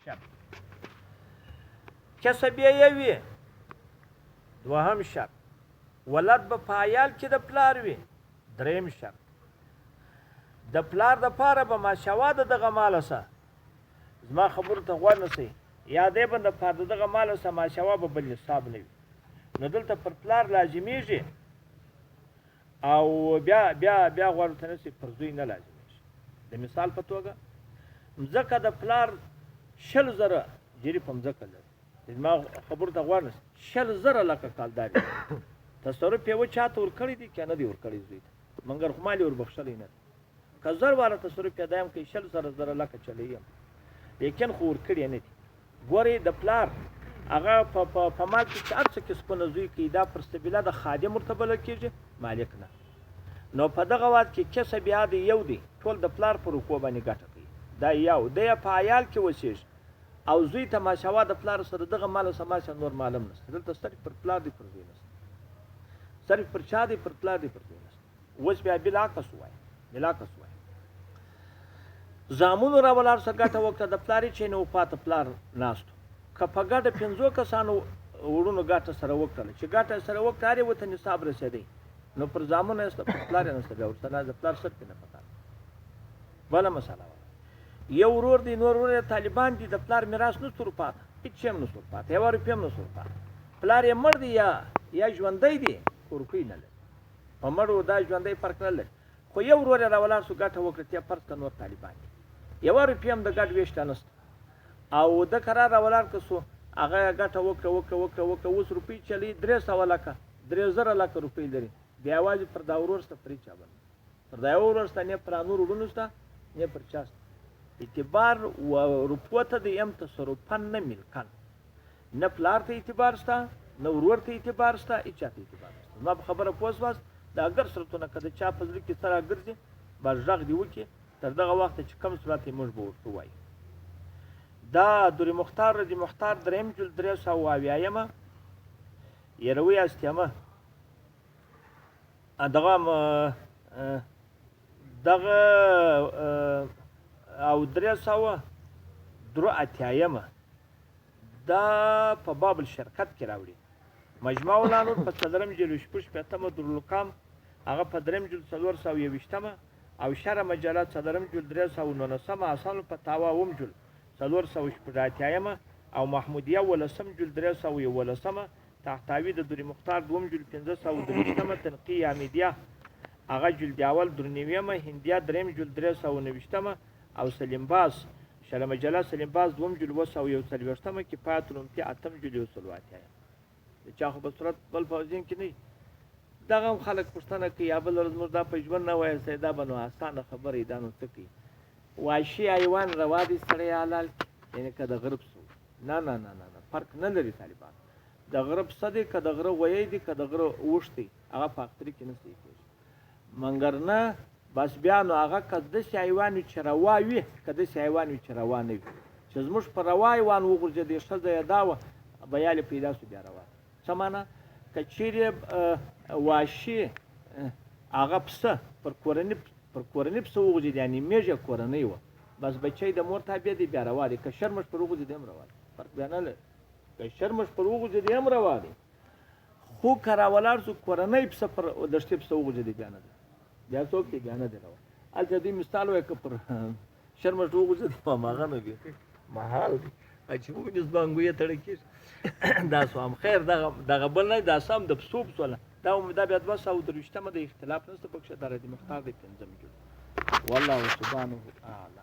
شرط کسبیه وي دوهم شرط ولد به په عیال کې د پلار وي دریم شرط د پلار دپاره به ماشاءالله د دغه ماله سه زما خبرو ته غوږ نسئ یا دی به د پاره د دغه ماله سه ماشاءالله به بل حساب نه وي نو دلته پر پلار لازمیږي او بیا غوړ ورته نسي پر زوی نه لازمیږي د مثال په توګه مځکه د پلار 100,000 جري په مځکه لري زما خبرو ته غوږ نسئ 100,000 لکه کالدار تصرف یې و چاته ورکړی دي که نه دی ورکړی زوی ته مګر خو مال یې وربخښلی نه دی که زر والا تصرف پیدا یم که 100,000 لکه چلی یم لیکن خو ورکړی نه دي ګورې د پلار هغه په مال کې چې هر څه کسبونه زوی کوي دا پر سبیله د خادم ورته بلل کېږي مالک نه نو په دغه وخت کې کسب یا دی یو دی ټول د پلار په رکو باندې ګټه کوي دا یو دی په عیال کې اوسېږي او زوی ته ماشاءالله د پلار سره دغه مال سره ماشاءالله نور معلوم نشته دلته صرف پر پلار دی پر زوی نشته صرف پر چا دی پر پلار دی پر زوی نشته اوس بیا بلاکس وایي زامنو راولار سره ګټه وکړه د پلار یې چې نه وفاته پلار ناستو که په ګډه 5 کسانو وړونو ګټه سره وکړله چې ګټه سره وکړه هر یو ته نصاب رسېدی نو پر زامنو یې پر پلار یې نسته بیا ورسره د پلار سر کې نه پکار بله مسله یو ورور دی نور ورور طالبان دي د پلار میراث نشته ورپاته هېڅ شی هم نشته ورپاته یوه روپۍ هم نشته ورپاته پلار یې مړ دی یا ژوندی دی خو روپۍ نه لري په مړو دا ژوندی فرق نه لري خو یو ورور یې راولاړ شو ګټه وکړه تیا فرض کړه نور طالبان دي یوه روپۍ هم د ګډ ویشته نشته او د قرار راولاړ که سو هغه ګټه وکړه اوس روپۍ چلی 300 لکه 3,000 لکه روپۍ لري بیا یوازې پر دا ورور شته پرې چا باندې پر دا یو ورور شته نه پر نور وروڼو شته نه پر چا شته اعتبار و روپو ته د یم تصرفا نه ملکن نه پلار ته اعتبار شته نه ورور ته اعتبار شته هېڅ چا ته اعتبار نشته زما په خبره پوه شواست د اګر صورتونه که د چا په زړه کې څه راګرځي باز غږ دې وکړي تر دغه وخته چې کوم صورت یې موږ به ورته ووایو دا دور مختار رضی مختار دریم جلد 380 یروي استیمه دغه او 383 دا په باب الشرکت کې راوړي مجموع الانور په صدرم جلد 15 درلقام هغه په دریم جلد 421 او شرع مجلات صدرم جلد 319 اصل په تاوا وم جلد 480 او محمودیه ولسم جلد 311 تحتاوی د دوری مختار دوم جلد 523 تنقیه حمیدیه هغه جلد اول درنیویمه هندیه دریم جلد 390 او سلیم باز شرع مجلات سلیم باز دوم جلد 221 کفایت الامتی اتم جلد 280 چا خو په صورت بل فوزین کې نه دغه هم خلک پوښتنه کوي یا بل ورځ موږ دا په ژوند نه وایستی دا به نو اسانه خبره دا نو څه کوي وحشي حیوان روا دي سړی حلال یعنې که د غره پسه نه فرق نه لري طالبان د غره پسه دی که د غره غویی دی که د غره اوښ دی هغه په اختري کې نه صحیح کېږي مګر نه بس بیا نو هغه که داسې حیوان وي چې روا وي که داسې حیوان وي چې روا نه وي چې زموږ په روا حیوان وغورځېدی ښځه یې دا وه بیال یې پیدا شو بیا روا څه معنی که چیرې وحشي هغه پسه پر کورني پسه وغورځېد یعنې میږه کورنۍ وه بس بچی د مور تابع دی بیا روا دی که شرمش پر وغورځېد هم روا دی فرق بیا نه لري که شرمش پر وغورځېد هم روا دی خو که راولاړ شو کورنۍ پسه پر دشتې پسه وغورځېدی بیا نه دی بیا څوک دی بیا نه دی روا هلته دوی مثال وایي که پر شرمش وغورځېد هماغه نه دی محال دی چې ووینې زبانګو یې تړی کېږي دا سو هم خیر دغه بل نه دا سم د پسو پسوله دا بیا 223 د اختلاف نشته پکښې دا رضی مختار دی 5 جلد والله سبحانه اعلم